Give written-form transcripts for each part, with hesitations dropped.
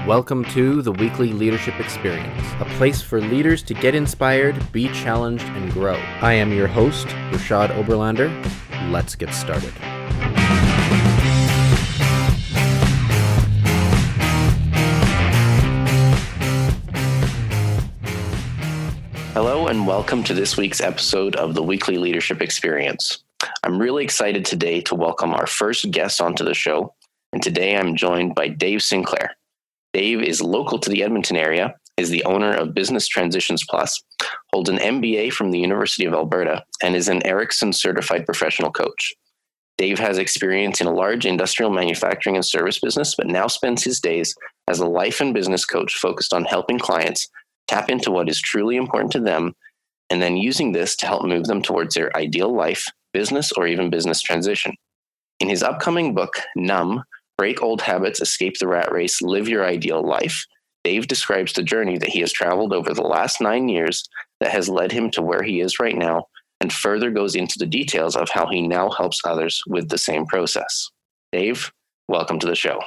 Welcome to the Weekly Leadership Experience, a place for leaders to get inspired, be challenged, and grow. I am your host, Rashad Oberlander. Let's get started. Hello, and welcome to this week's episode of the Weekly Leadership Experience. I'm really excited today to welcome our first guest onto the show, and today I'm joined by Dave Sinclair. Dave is local to the Edmonton area, is the owner of Business Transitions Plus, holds an MBA from the University of Alberta, and is an Erickson Certified Professional Coach. Dave has experience in a large industrial manufacturing and service business, but now spends his days as a life and business coach focused on helping clients tap into what is truly important to them, and then using this to help move them towards their ideal life, business, or even business transition. In his upcoming book, Numb, Break Old Habits, Escape the Rat Race, Live Your Ideal Life, Dave describes the journey that he has traveled over the last 9 years that has led him to where he is right now, and further goes into the details of how he now helps others with the same process. Dave, welcome to the show.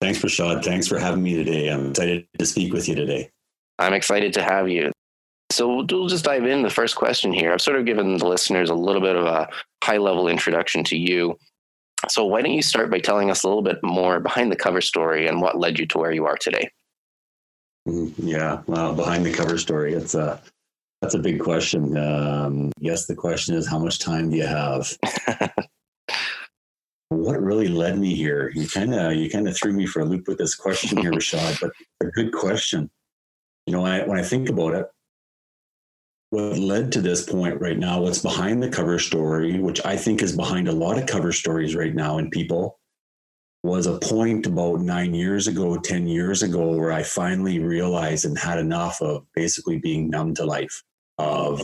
Thanks, Rashad. Thanks for having me today. I'm excited to speak with you today. I'm excited to have you. So we'll just dive in. The first question here, I've sort of given the listeners a little bit of a high-level introduction to you. So why don't you start by telling us a little bit more behind the cover story and what led you to where you are today? Yeah, well, behind the cover story, that's a big question. Yes, the question is, how much time do you have? What really led me here? You kind of threw me for a loop with this question here, Rashad, but a good question. You know, when I think about it, what led to this point right now, what's behind the cover story, which I think is behind a lot of cover stories right now in people, was a point about 9 years ago, 10 years ago, where I finally realized and had enough of basically being numb to life, of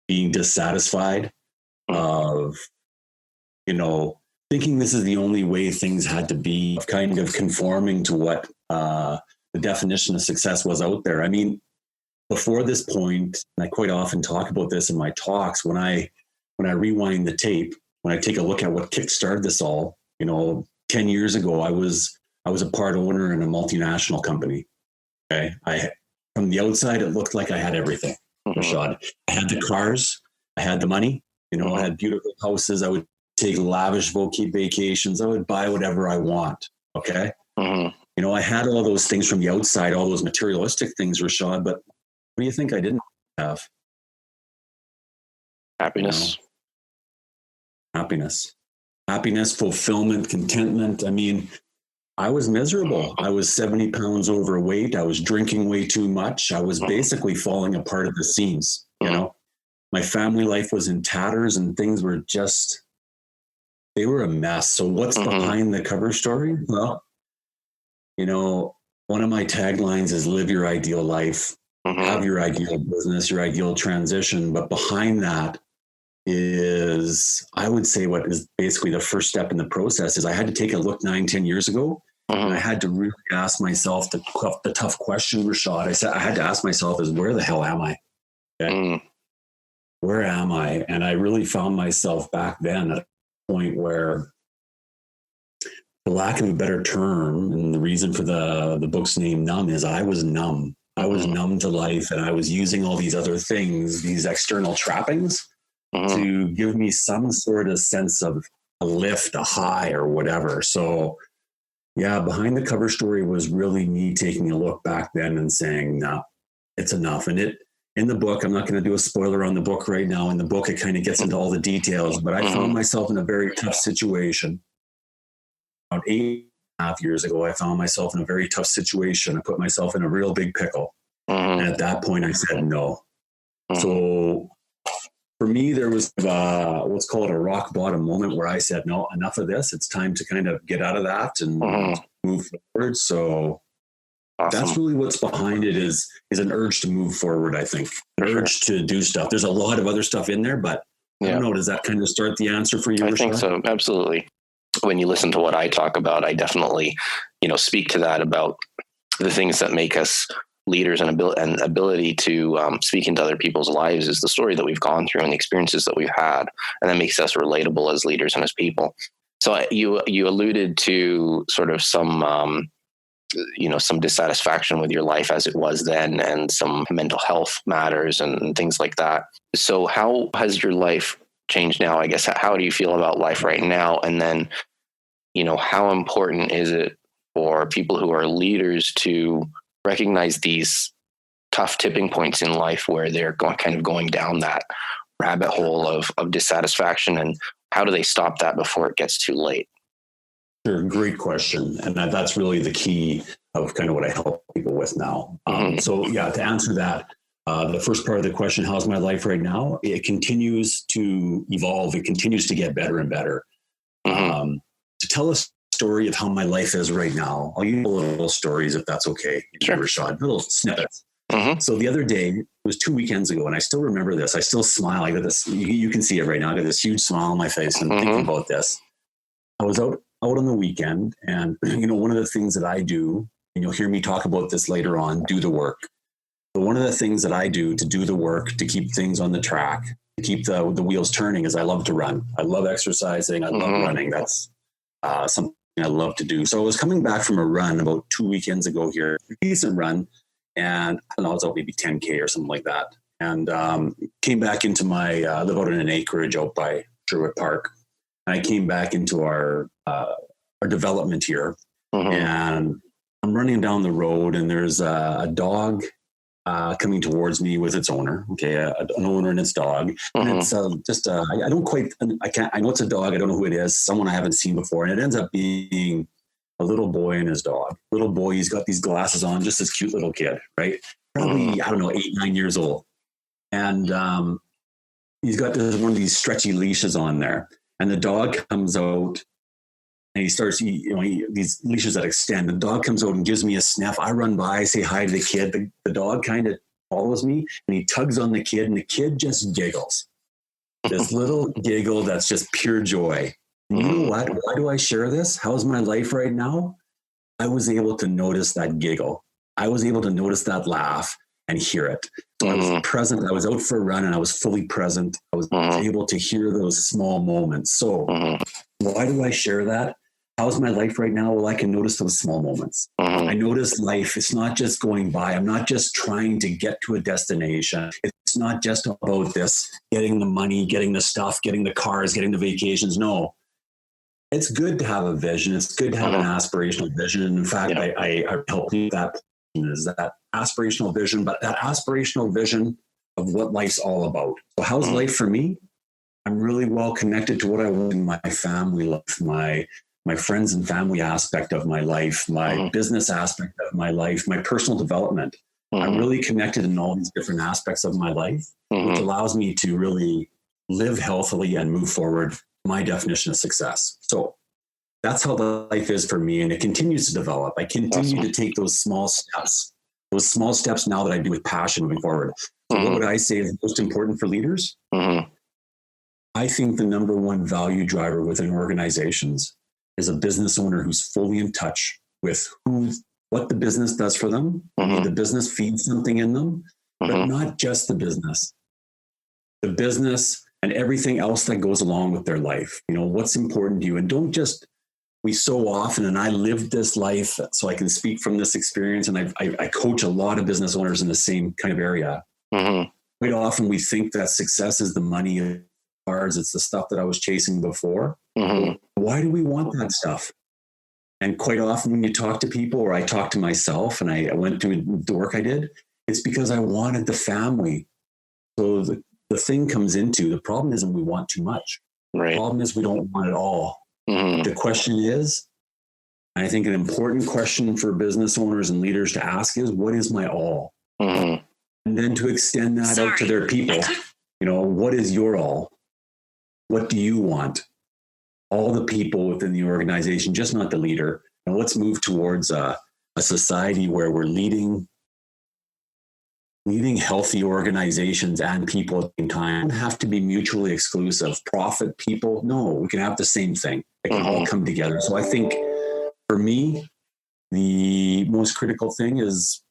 being dissatisfied, of, thinking this is the only way things had to be, of kind of conforming to what the definition of success was out there. I mean, before this point, and I quite often talk about this in my talks, when I rewind the tape, when I take a look at what kickstarted this all, 10 years ago, I was a part owner in a multinational company. Okay. From the outside, it looked like I had everything, Rashad. I had the cars, I had the money, I had beautiful houses. I would take lavish vacations. I would buy whatever I want. Okay. I had all those things from the outside, all those materialistic things, Rashad, but what do you think I didn't have? Happiness. Happiness, fulfillment, contentment. I mean, I was miserable. I was 70 pounds overweight. I was drinking way too much. I was basically falling apart at the seams. My family life was in tatters and things were they were a mess. So what's behind the cover story? Well, one of my taglines is live your ideal life. Have your ideal business, your ideal transition. But behind that is, I would say, what is basically the first step in the process is I had to take a look 9-10 years ago. And I had to really ask myself the tough question, Rashad. I had to ask myself is, where the hell am I? Okay? Where am I? And I really found myself back then at a point where, for lack of a better term, and the reason for the book's name Numb is I was numb. I was numb to life, and I was using all these other things, these external trappings, to give me some sort of sense of a lift, a high, or whatever. So, yeah, behind the cover story was really me taking a look back then and saying, no, it's enough. And in the book, I'm not going to do a spoiler on the book right now. In the book, it kind of gets into all the details, but I found myself in a very tough situation. About 8.5 years ago, I found myself in a very tough situation. I put myself in a real big pickle. And at that point, I said no. So for me, there was what's called a rock bottom moment where I said, no, enough of this. It's time to kind of get out of that and move forward. So that's really what's behind it is an urge to move forward, I think. An urge to do stuff. There's a lot of other stuff in there, but I don't know. Does that kind of start the answer for you, Rashad? I think so. Absolutely. When you listen to what I talk about, I definitely, speak to that about the things that make us leaders and ability to speak into other people's lives is the story that we've gone through and the experiences that we've had. And that makes us relatable as leaders and as people. So you alluded to sort of some some dissatisfaction with your life as it was then, and some mental health matters and things like that. So how has your life changed now? I guess, how do you feel about life right now? And then, how important is it for people who are leaders to recognize these tough tipping points in life where they're going down that rabbit hole of dissatisfaction, and how do they stop that before it gets too late? Sure, great question. And that's really the key of kind of what I help people with now. So to answer that, the first part of the question, how's my life right now? It continues to evolve. It continues to get better and better. To tell a story of how my life is right now, I'll use little stories if that's okay. Sure. Rashad, little snippets. So the other day, it was 2 weekends ago, and I still remember this. I still smile. I got this, you can see it right now. I got this huge smile on my face and thinking about this. I was out on the weekend, and one of the things that I do, and you'll hear me talk about this later on, do the work. But one of the things that I do to do the work, to keep things on the track, to keep the wheels turning, is I love to run. I love exercising. I love running. That's something I love to do. So I was coming back from a run about 2 weekends ago here, a decent run, and I was out maybe 10K or something like that, and came back into my, I live out in an acreage out by Sherwood Park. And I came back into our development here, and I'm running down the road, and there's a dog coming towards me with its owner. Okay, an owner and its dog. And it's I know it's a dog. I don't know who it is. Someone I haven't seen before, and it ends up being a little boy and his dog. Little boy, he's got these glasses on, just this cute little kid, right? Probably 8-9 years old, and he's got one of these stretchy leashes on there. And the dog comes out, and he starts, these leashes that extend. The dog comes out and gives me a sniff. I run by, I say hi to the kid. The dog kind of follows me, and he tugs on the kid, and the kid just giggles. This little giggle that's just pure joy. And you know what? Why do I share this? How's my life right now? I was able to notice that giggle. I was able to notice that laugh and hear it. So I was present. I was out for a run, and I was fully present. I was able to hear those small moments. So why do I share that? How's my life right now? Well, I can notice those small moments. I notice life. It's not just going by. I'm not just trying to get to a destination. It's not just about this, getting the money, getting the stuff, getting the cars, getting the vacations. No, it's good to have a vision. It's good to have an aspirational vision. And in fact, I help you with that. Is that aspirational vision, but that aspirational vision of what life's all about. So how's life for me? I'm really well connected to what I want in my family life, my friends and family aspect of my life, my business aspect of my life, my personal development. I'm really connected in all these different aspects of my life, which allows me to really live healthily and move forward. My definition of success. So that's how the life is for me, and it continues to develop. I continue to take those small steps now that I do with passion moving forward. So what would I say is most important for leaders? I think the number one value driver within organizations is a business owner who's fully in touch with what the business does for them. The business feeds something in them, but not just the business and everything else that goes along with their life. What's important to you, and don't just. We so often, and I lived this life, so I can speak from this experience, and I coach a lot of business owners in the same kind of area. Quite often we think that success is the money, cars, it's the stuff that I was chasing before. Why do we want that stuff? And quite often when you talk to people, or I talk to myself, and I went through the work I did, it's because I wanted the family. So the thing comes into, the problem isn't we want too much. Right. The problem is we don't want it all. The question is, I think an important question for business owners and leaders to ask is, what is my all? And then to extend that out to their people. What is your all? What do you want? All the people within the organization, just not the leader. And let's move towards a society where we're leading healthy organizations and people at the same time. Don't have to be mutually exclusive. Profit, people, no, we can have the same thing. It can all come together. So I think for me, the most critical thing is,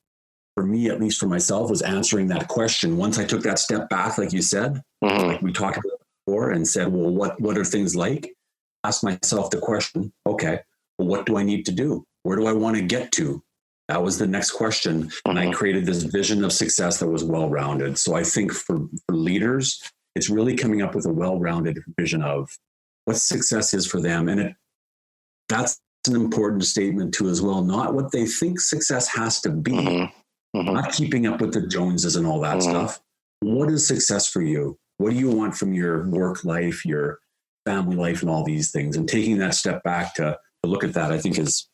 for me, at least for myself, was answering that question. Once I took that step back, like you said, like we talked about before, and said, well, what are things like? Ask myself the question, okay, well, what do I need to do? Where do I want to get to? That was the next question. And I created this vision of success that was well-rounded. So I think for leaders, it's really coming up with a well-rounded vision of what success is for them. And that's an important statement too as well. Not what they think success has to be, not keeping up with the Joneses and all that stuff. What is success for you? What do you want from your work life, your family life, and all these things? And taking that step back to look at that, I think is,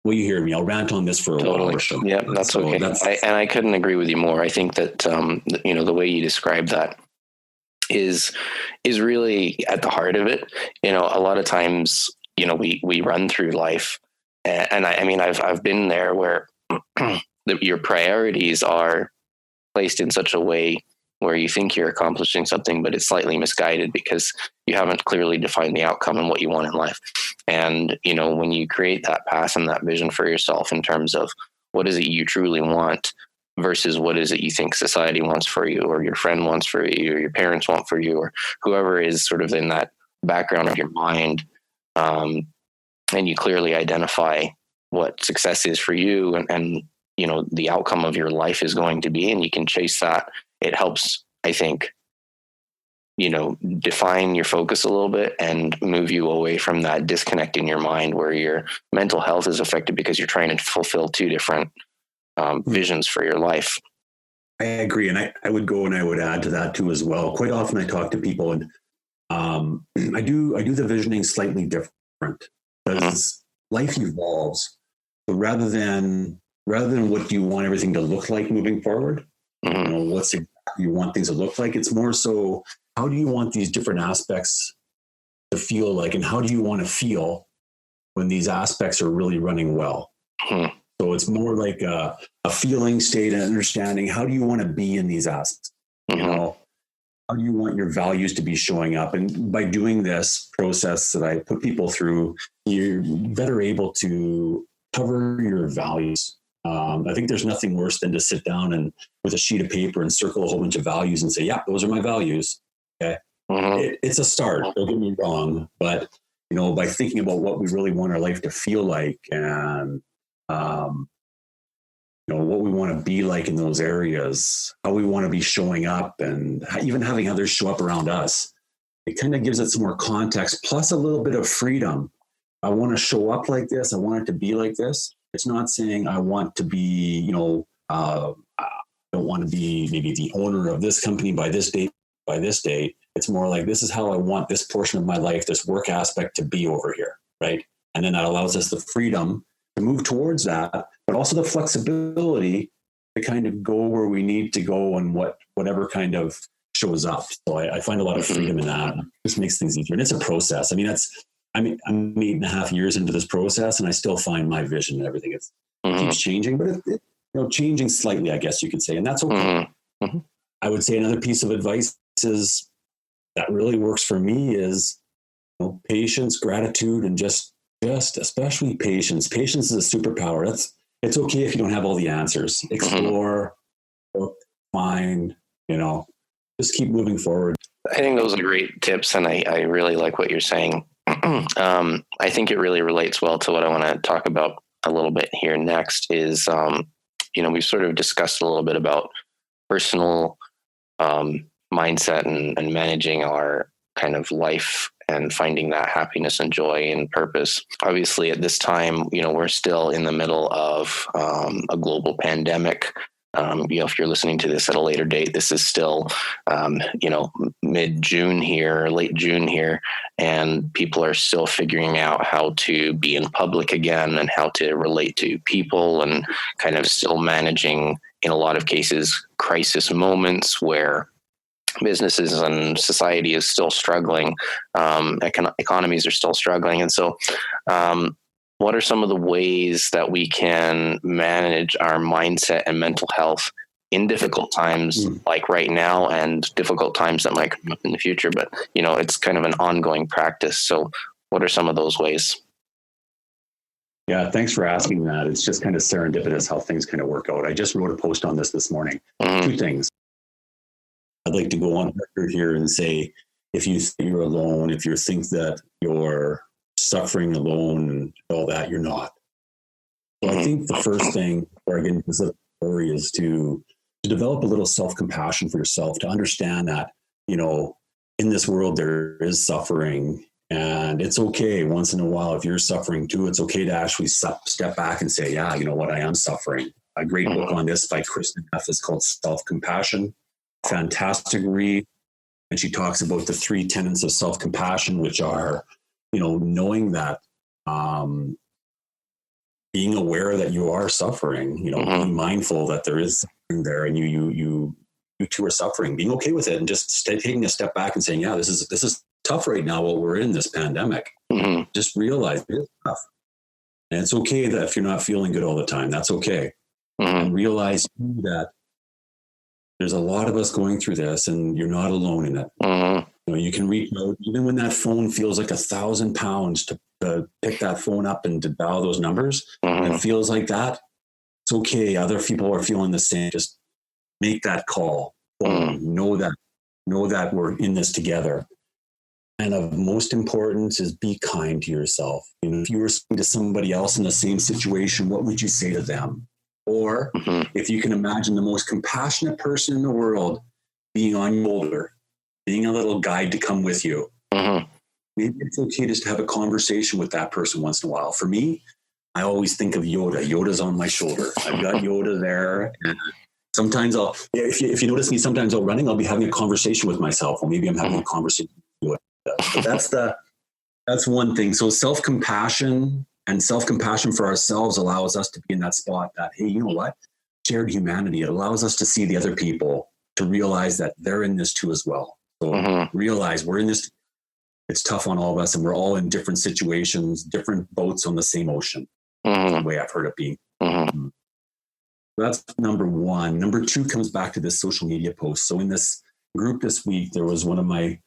well, you hear me. I'll rant on this for a while or so. Yeah, that's okay. I couldn't agree with you more. I think that, the way you describe that is really at the heart of it. A lot of times, we run through life, and I've been there where your priorities are placed in such a way where you think you're accomplishing something, but it's slightly misguided because you haven't clearly defined the outcome and what you want in life. And, when you create that path and that vision for yourself in terms of what is it you truly want versus what is it you think society wants for you, or your friend wants for you, or your parents want for you, or whoever is sort of in that background of your mind, and you clearly identify what success is for you and the outcome of your life is going to be, and you can chase that. It helps, I think, define your focus a little bit and move you away from that disconnect in your mind where your mental health is affected because you're trying to fulfill two different visions for your life. I agree. And I would go and I would add to that too as well. Quite often I talk to people and I do the visioning slightly different because life evolves. So rather than what do you want everything to look like moving forward, what's exactly you want things to look like, it's more so how do you want these different aspects to feel like, and how do you want to feel when these aspects are really running well? So it's more like a feeling state and understanding. How do you want to be in these aspects? How do you want your values to be showing up? And by doing this process that I put people through, you're better able to cover your values. I think there's nothing worse than to sit down and with a sheet of paper and circle a whole bunch of values and say, yeah, those are my values. Okay. It's a start. Don't get me wrong. But, by thinking about what we really want our life to feel like and, what we want to be like in those areas, how we want to be showing up and even having others show up around us, it kind of gives it some more context, plus a little bit of freedom. I want to show up like this. I want it to be like this. It's not saying I want to be, I don't want to be maybe the owner of this company by this date, by this date. It's more like, this is how I want this portion of my life, this work aspect to be over here, right? And then that allows us the freedom to move towards that, but also the flexibility to kind of go where we need to go and whatever kind of shows up. So I find a lot of freedom in that. It just makes things easier. And it's a process. I'm 8.5 years into this process and I still find my vision and everything. It keeps changing, but it changing slightly, I guess you could say. And that's okay. I would say another piece of advice is that really works for me is patience, gratitude, and just especially patience. Patience is a superpower. It's okay if you don't have all the answers. Explore, find, just keep moving forward. I think those are great tips. And I really like what you're saying. I think it really relates well to what I want to talk about a little bit here next is, we've sort of discussed a little bit about personal mindset and managing our kind of life and finding that happiness and joy and purpose. Obviously, at this time, we're still in the middle of a global pandemic. If you're listening to this at a later date, this is still, mid-June here, late June here, and people are still figuring out how to be in public again and how to relate to people and kind of still managing, in a lot of cases, crisis moments where businesses and society is still struggling, economies are still struggling. And so, what are some of the ways that we can manage our mindset and mental health in difficult times like right now and difficult times that might come up in the future? But, it's kind of an ongoing practice. So what are some of those ways? Yeah, thanks for asking that. It's just kind of serendipitous how things kind of work out. I just wrote a post on this morning. Two things. I'd like to go on record here and say, if you think you're alone, if you think that you're suffering alone and all that, you're not. So I think the first thing, or again, the story is to develop a little self-compassion for yourself, to understand that, in this world, there is suffering, and it's okay once in a while. If you're suffering too, it's okay to actually step back and say, yeah, you know what, I am suffering. A great book on this by Kristen Neff is called Self-Compassion. Fantastic read. And she talks about the 3 tenets of self-compassion, which are, knowing that, being aware that you are suffering, being mindful that there is something there, and you too are suffering, being okay with it, and just taking a step back and saying, yeah, this is tough right now while we're in this pandemic. Just realize it is tough. And it's okay that if you're not feeling good all the time, that's okay. And realize that there's a lot of us going through this, and you're not alone in it. You can reach out, even when that phone feels like 1,000 pounds to pick that phone up and to dial those numbers. When it feels like that, it's okay. Other people are feeling the same. Just make that call. Know that we're in this together. And of most importance is be kind to yourself. If you were speaking to somebody else in the same situation, what would you say to them? Or if you can imagine the most compassionate person in the world being on your shoulder, being a little guide to come with you, maybe it's okay just to have a conversation with that person once in a while. For me, I always think of Yoda. Yoda's on my shoulder. I've got Yoda there. And sometimes if you notice me, sometimes I'll be having a conversation with myself, or maybe I'm having a conversation with Yoda. But that's one thing. So self-compassion for ourselves allows us to be in that spot that, hey, you know what? Shared humanity. It allows us to see the other people, to realize that they're in this too as well. So realize we're in this. It's tough on all of us, and we're all in different situations, different boats on the same ocean. That's the way I've heard it being. That's number one. Number two comes back to this social media post. So in this group this week, there was one of my,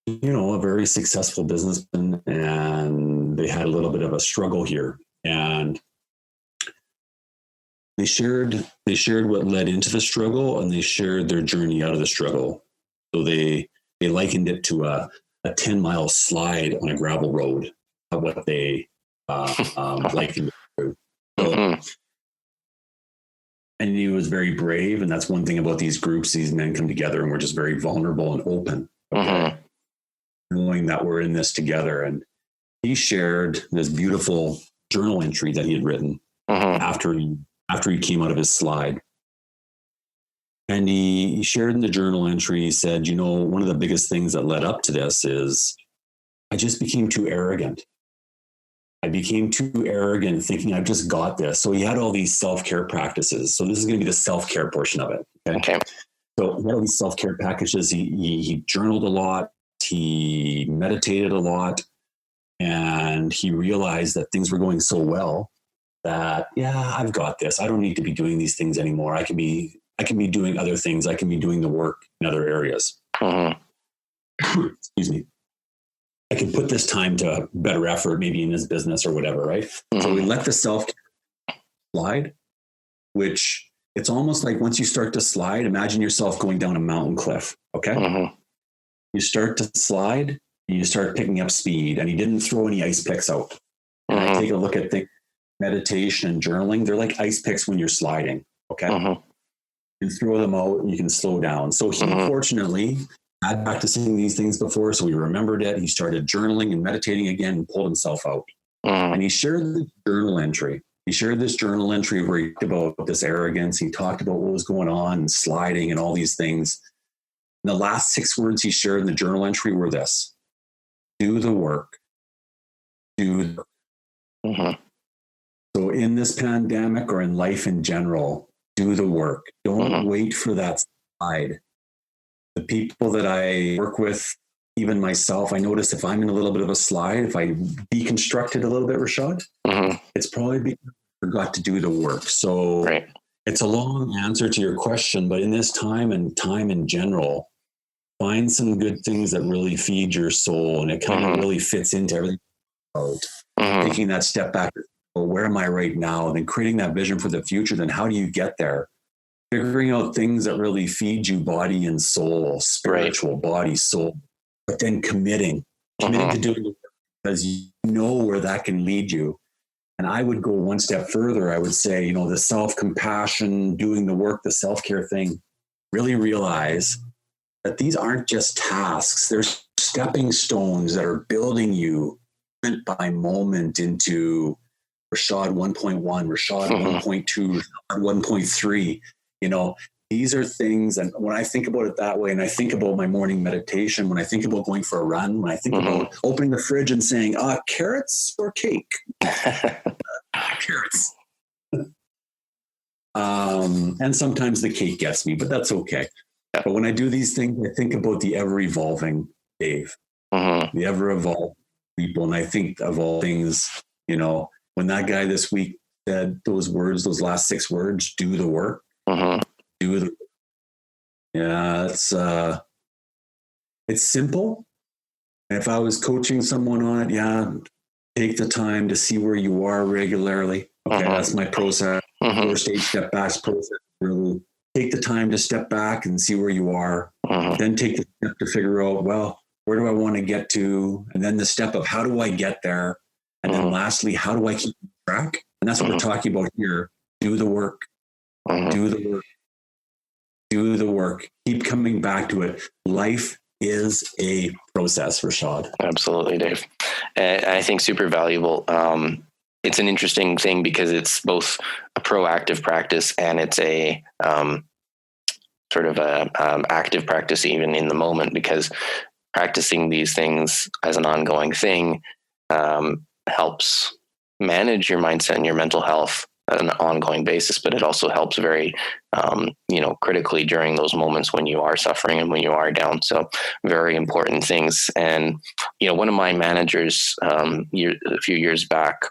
a very successful businessman, and they had a little bit of a struggle here. And they shared what led into the struggle, and they shared their journey out of the struggle. So they likened it to a 10-mile slide on a gravel road, of what they likened it to. So, and he was very brave, and that's one thing about these groups. These men come together, and we're just very vulnerable and open, knowing that we're in this together. And he shared this beautiful journal entry that he had written after he came out of his slide. And he shared in the journal entry, he said, one of the biggest things that led up to this is I just became too arrogant. I became too arrogant, thinking I've just got this. So he had all these self-care practices. So this is going to be the self-care portion of it. Okay. So he had all these self-care packages. He journaled a lot. He meditated a lot. And he realized that things were going so well that, yeah, I've got this. I don't need to be doing these things anymore. I can be doing other things. I can be doing the work in other areas. Excuse me. I can put this time to better effort, maybe in his business or whatever, right? So we let the self-care slide, which it's almost like once you start to slide, imagine yourself going down a mountain cliff, okay? You start to slide, and you start picking up speed, and he didn't throw any ice picks out. And I take a look at meditation and journaling. They're like ice picks when you're sliding, okay? You throw them out and you can slow down. So he fortunately had practicing these things before, so he remembered it. He started journaling and meditating again and pulled himself out. And he shared this journal entry. Where he talked about this arrogance. He talked about what was going on and sliding and all these things. And the last 6 words he shared in the journal entry were this: do the work. Do the work. So in this pandemic, or in life in general, do the work. Don't wait for that slide. The people that I work with, even myself, I notice if I'm in a little bit of a slide, if I deconstruct it a little bit, Rashad, it's probably because I forgot to do the work. So it's a long answer to your question, but in this time in general, find some good things that really feed your soul, and it kind of really fits into everything about taking that step back. Well, where am I right now? And then creating that vision for the future. Then how do you get there? Figuring out things that really feed you body and soul, spiritual body, soul, but then committing to doing it because you know where that can lead you. And I would go one step further. I would say, you know, the self-compassion, doing the work, the self-care thing, really realize that these aren't just tasks. There's stepping stones that are building you moment by moment into Rashad 1.1, Rashad 1.2, Rashad 1.3. You know, these are things, and when I think about it that way, and I think about my morning meditation, when I think about going for a run, when I think about opening the fridge and saying, carrots or cake? Carrots. And sometimes the cake gets me, but that's okay. But when I do these things, I think about the ever-evolving Dave, the ever-evolving people. And I think of all things, you know, when that guy this week said those words, those last 6 words, do the work, do the, yeah, it's simple. And if I was coaching someone on it, take the time to see where you are regularly. Okay, that's my process. First stage step back process. Really take the time to step back and see where you are. Then take the step to figure out, well, where do I want to get to? And then the step of how do I get there? And then lastly, how do I keep track? And that's what we're talking about here. Do the work. Do the work. Do the work. Keep coming back to it. Life is a process, Rashad. Absolutely, Dave. And I think super valuable. It's an interesting thing because it's both a proactive practice and it's a sort of a active practice even in the moment, because practicing these things as an ongoing thing helps manage your mindset and your mental health on an ongoing basis, but it also helps very, critically during those moments when you are suffering and when you are down. So very important things. And, one of my managers a few years back,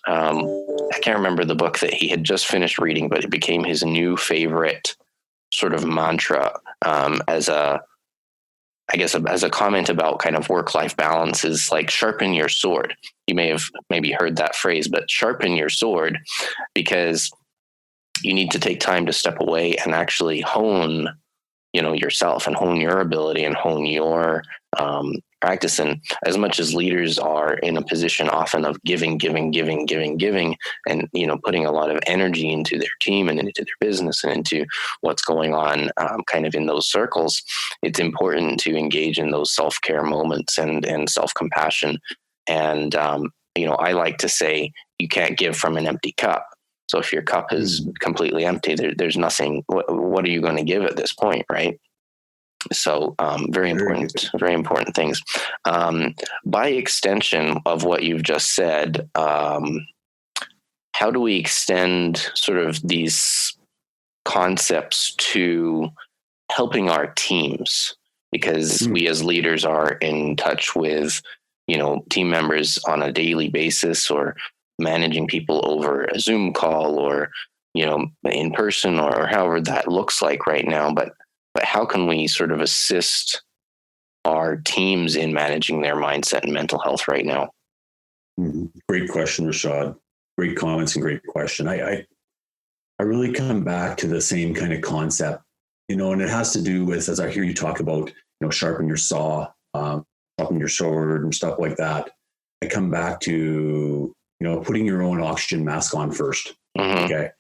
I can't remember the book that he had just finished reading, but it became his new favorite sort of mantra as a comment about kind of work-life balance is like sharpen your sword. You may have maybe heard that phrase, but sharpen your sword, because you need to take time to step away and actually hone, yourself and hone your ability and hone your practice. And as much as leaders are in a position often of giving, and, putting a lot of energy into their team and into their business and into what's going on kind of in those circles, it's important to engage in those self-care moments and self-compassion. And, I like to say you can't give from an empty cup. So if your cup is completely empty, there's nothing, what are you going to give at this point, right? So very important things. By extension of what you've just said, how do we extend sort of these concepts to helping our teams? Because we as leaders are in touch with, team members on a daily basis, or managing people over a Zoom call, or, in person, or however that looks like right now. But how can we sort of assist our teams in managing their mindset and mental health right now? Great question, Rashad. Great comments and great question. I really come back to the same kind of concept, and it has to do with, as I hear you talk about, sharpen your saw, sharpen your sword and stuff like that. I come back to, putting your own oxygen mask on first. Okay.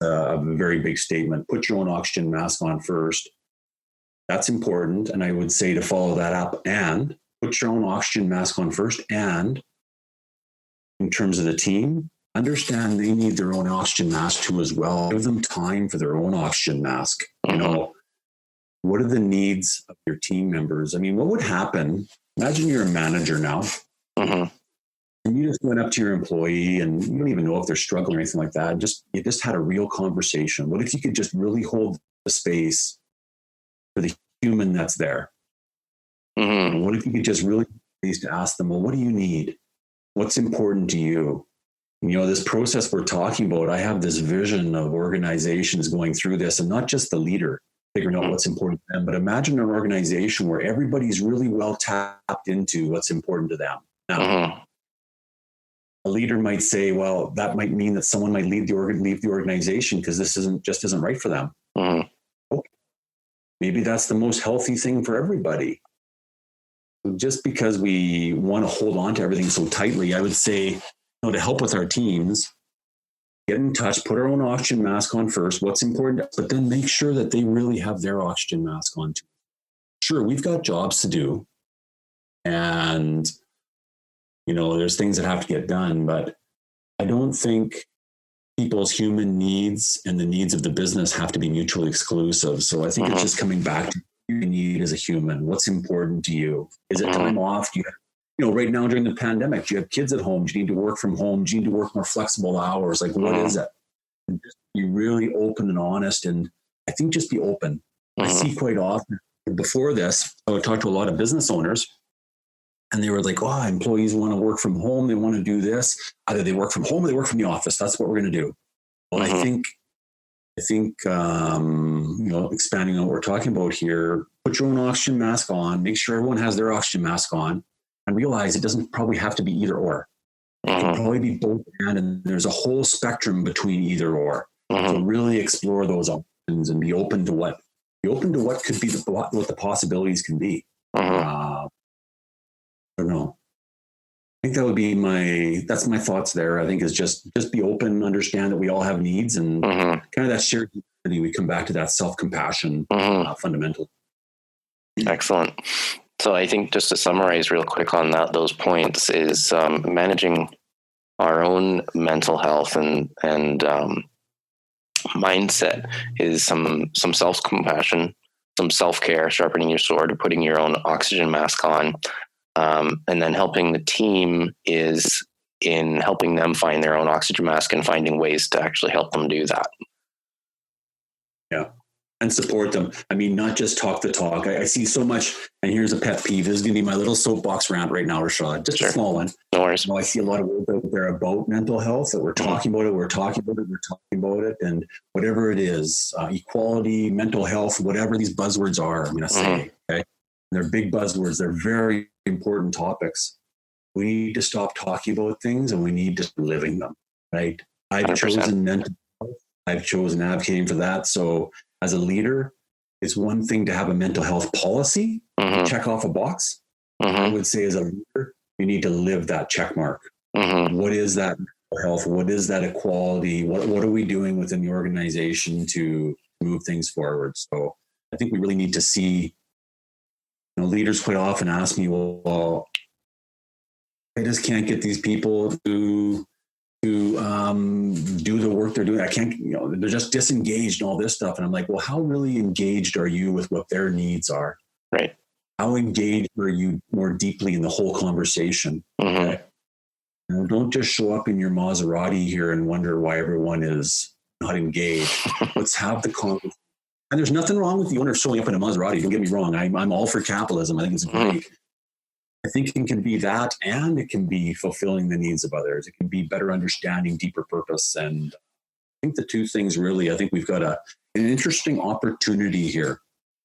A very big statement. Put your own oxygen mask on first. That's important. And I would say to follow that up and put your own oxygen mask on first. And in terms of the team, understand they need their own oxygen mask too as well. Give them time for their own oxygen mask. What are the needs of your team members? I mean, what would happen? Imagine you're a manager now. And you just went up to your employee and you don't even know if they're struggling or anything like that. You just had a real conversation. What if you could just really hold the space for the human that's there? And what if you could just really to ask them, well, what do you need? What's important to you? This process we're talking about, I have this vision of organizations going through this, and not just the leader figuring out what's important to them, but imagine an organization where everybody's really well tapped into what's important to them. Now, a leader might say, well, that might mean that someone might leave the organization because this isn't right for them. Okay. Maybe that's the most healthy thing for everybody. Just because we want to hold on to everything so tightly, I would say, to help with our teams, get in touch, put our own oxygen mask on first, what's important, but then make sure that they really have their oxygen mask on too. Sure, we've got jobs to do, and, there's things that have to get done, but I don't think people's human needs and the needs of the business have to be mutually exclusive. So I think it's just coming back to what you need as a human. What's important to you? Is it time off? Do you right now during the pandemic, do you have kids at home? Do you need to work from home? Do you need to work more flexible hours? Like, what is it? And just be really open and honest. And I think just be open. I see quite often before this, I would talk to a lot of business owners, and they were like, employees want to work from home. They want to do this. Either they work from home or they work from the office. That's what we're going to do. Well, I think, expanding on what we're talking about here, put your own oxygen mask on, make sure everyone has their oxygen mask on, and realize it doesn't probably have to be either or. It can probably be both, and there's a whole spectrum between either or. So really explore those options and be open to what could be what the possibilities can be. I don't know. I think that would be that's my thoughts there. I think is just be open, understand that we all have needs, and kind of that shared humanity. We come back to that self-compassion fundamental. Excellent. So I think just to summarize real quick on those points is managing our own mental health and mindset is some self-compassion, some self-care, sharpening your sword, or putting your own oxygen mask on. And then helping the team is in helping them find their own oxygen mask and finding ways to actually help them do that. Yeah. And support them. I mean, not just talk the talk. I see so much, and here's a pet peeve. This is going to be my little soapbox rant right now, Rashad. Just a small one. No worries. I see a lot of words out there about mental health that we're talking about it, and whatever it is, equality, mental health, whatever these buzzwords are, I'm going to say, okay? They're big buzzwords. They're very important topics. We need to stop talking about things and we need to start living them, right? I've 100%. Chosen mental health. I've chosen advocating for that. So as a leader, it's one thing to have a mental health policy, check off a box. I would say as a leader, you need to live that check mark. What is that mental health? What is that equality? What are we doing within the organization to move things forward? So I think we really need to see. Leaders quite often ask me, well, I just can't get these people to do the work they're doing. I can't, they're just disengaged and all this stuff. And I'm like, well, how really engaged are you with what their needs are? Right. How engaged are you more deeply in the whole conversation? Okay? Don't just show up in your Maserati here and wonder why everyone is not engaged. Let's have the conversation. And there's nothing wrong with the owner showing up in a Maserati. Don't get me wrong. I'm all for capitalism. I think it's great. I think it can be that, and it can be fulfilling the needs of others. It can be better understanding, deeper purpose. And I think the two things really, I think we've got an interesting opportunity here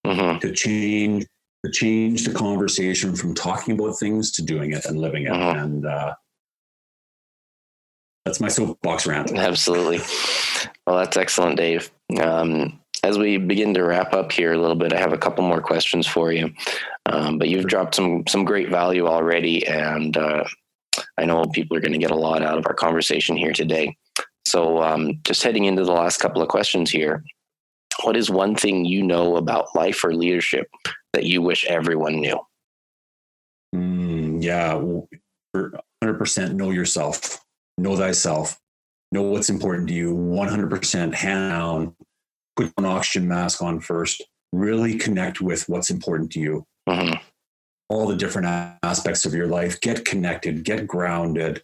to change the conversation from talking about things to doing it and living it. And that's my soapbox rant. Absolutely. Well, that's excellent, Dave. As we begin to wrap up here a little bit, I have a couple more questions for you. But you've dropped some great value already, and I know people are going to get a lot out of our conversation here today. So just heading into the last couple of questions here, what is one thing you know about life or leadership that you wish everyone knew? 100% know yourself. Know thyself. Know what's important to you. 100% hand down. Put an oxygen mask on first. Really connect with what's important to you. All the different aspects of your life. Get connected. Get grounded.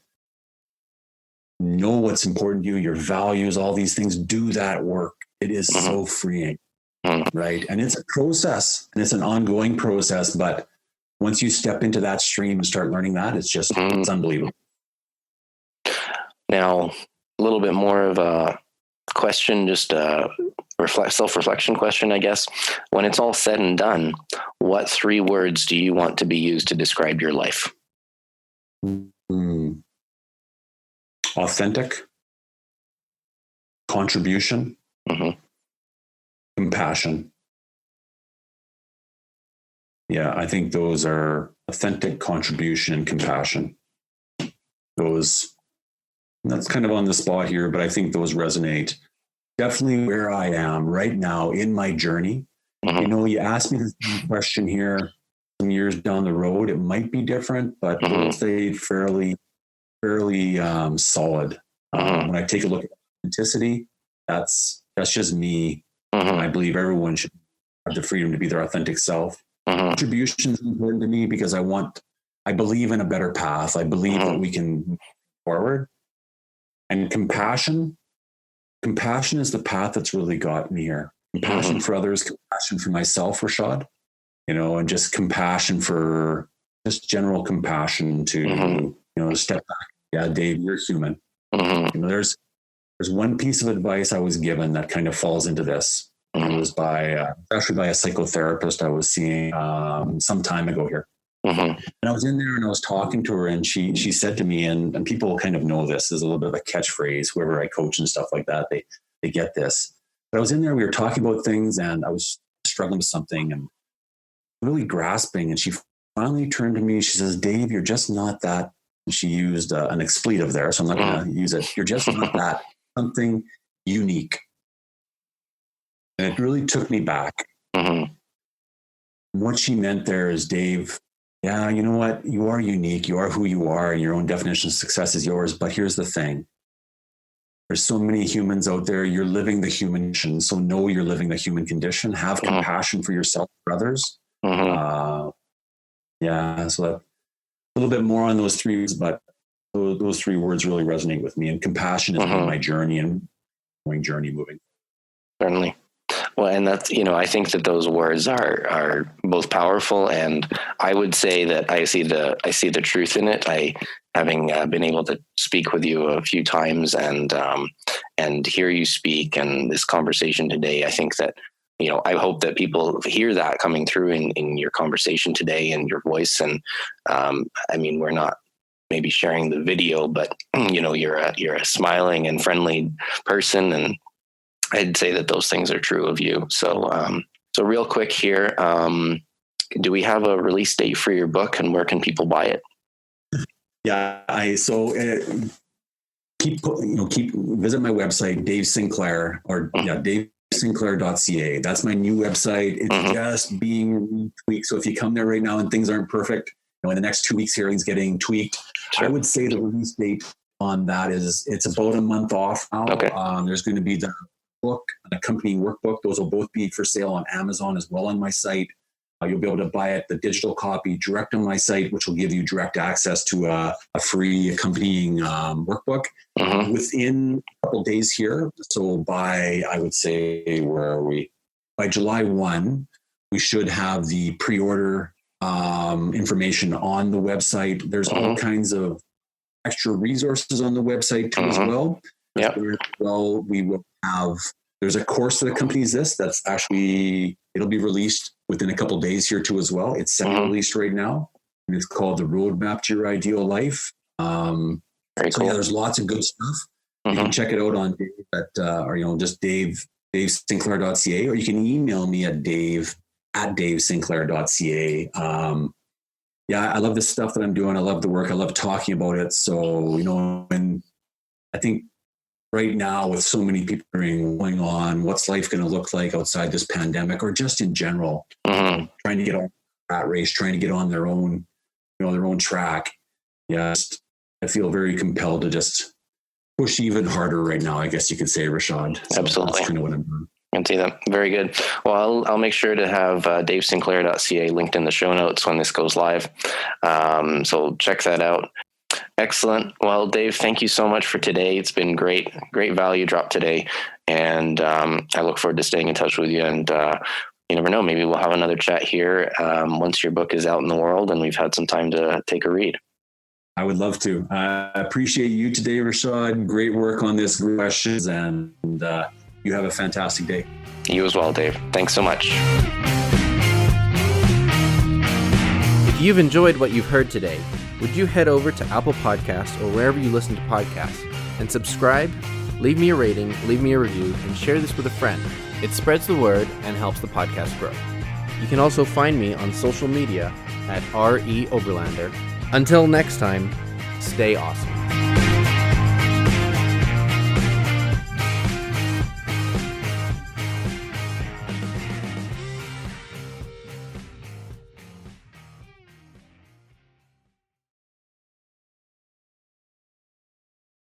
Know what's important to you, your values, all these things. Do that work. It is so freeing, right? And it's a process, and it's an ongoing process. But once you step into that stream and start learning that, it's just it's unbelievable. Now, a little bit more of a question, just a self-reflection question, I guess. When it's all said and done, what 3 words do you want to be used to describe your life? Authentic, contribution, compassion. Yeah, I think those are authentic, contribution, and compassion. Those that's kind of on the spot here, but I think those resonate. Definitely where I am right now in my journey. You asked me this question here some years down the road. It might be different, but we'll say fairly solid. When I take a look at authenticity, that's just me. I believe everyone should have the freedom to be their authentic self. Contribution is important to me because I believe in a better path. I believe that we can move forward. And compassion is the path that's really got me here. Compassion for others, compassion for myself, Rashad, and just compassion for just general compassion to, step back. Yeah, Dave, you're human. There's one piece of advice I was given that kind of falls into this. It was actually by a psychotherapist I was seeing some time ago here. And I was in there and I was talking to her, and she said to me, and people kind of know this is a little bit of a catchphrase, whoever I coach and stuff like that, they get this. But I was in there, we were talking about things, and I was struggling with something and really grasping. And she finally turned to me. She says, Dave, you're just not that. She used an expletive there, so I'm not going to use it. You're just not that. Something unique. And it really took me back. What she meant there is, Dave, yeah, you know what? You are unique. You are who you are, and your own definition of success is yours. But here's the thing. There's so many humans out there. You're living the human condition. So know you're living the human condition. Have compassion for yourself and others. So that, a little bit more on those three, but those three words really resonate with me. And compassion is my journey and moving. Certainly. Well, and that's, I think that those words are both powerful, and I would say that I see the truth in it. Having been able to speak with you a few times and hear you speak, and this conversation today, I think that, I hope that people hear that coming through in your conversation today and your voice. And we're not maybe sharing the video, but you're a smiling and friendly person, and I'd say that those things are true of you. So real quick here, do we have a release date for your book, and where can people buy it? Yeah, keep visit my website, Dave Sinclair, DaveSinclair.ca. That's my new website. It's just being tweaked. So if you come there right now and things aren't perfect, in the next 2 weeks, everything's getting tweaked. Sure. I would say the release date on that it's about a month off now. Okay. There's going to be the book, an accompanying workbook. Those will both be for sale on Amazon as well on my site. You'll be able to buy it, the digital copy, direct on my site, which will give you direct access to a free accompanying workbook within a couple of days here. So by, I would say, where are we? By July 1, we should have the pre-order information on the website. There's all kinds of extra resources on the website too as well. Yeah. Well, we will have, there's a course that accompanies this that's actually, it'll be released within a couple of days here too as well. It's semi-released right now. And it's called The Roadmap to Your Ideal Life. Cool. Yeah, there's lots of good stuff. You can check it out on Dave or just DaveSinclair.ca, or you can email me at DaveSinclair.ca. I love the stuff that I'm doing. I love the work. I love talking about it. So, and I think right now with so many people going on, what's life going to look like outside this pandemic, or just in general, trying to get on that race, trying to get on their own, their own track. Yeah, I feel very compelled to just push even harder right now, I guess you could say, Rashad. So absolutely. That's kind of what I'm doing. I can see that. Very good. Well, I'll make sure to have DaveSinclair.ca linked in the show notes when this goes live. So check that out. Excellent. Well, Dave, thank you so much for today. It's been great value drop today. And I look forward to staying in touch with you. And you never know, maybe we'll have another chat here once your book is out in the world and we've had some time to take a read. I would love to. I appreciate you today, Rashad. Great work on this questions, and you have a fantastic day. You as well, Dave. Thanks so much. If you've enjoyed what you've heard today, would you head over to Apple Podcasts or wherever you listen to podcasts and subscribe, leave me a rating, leave me a review, and share this with a friend. It spreads the word and helps the podcast grow. You can also find me on social media at R.E. Oberlander. Until next time, stay awesome.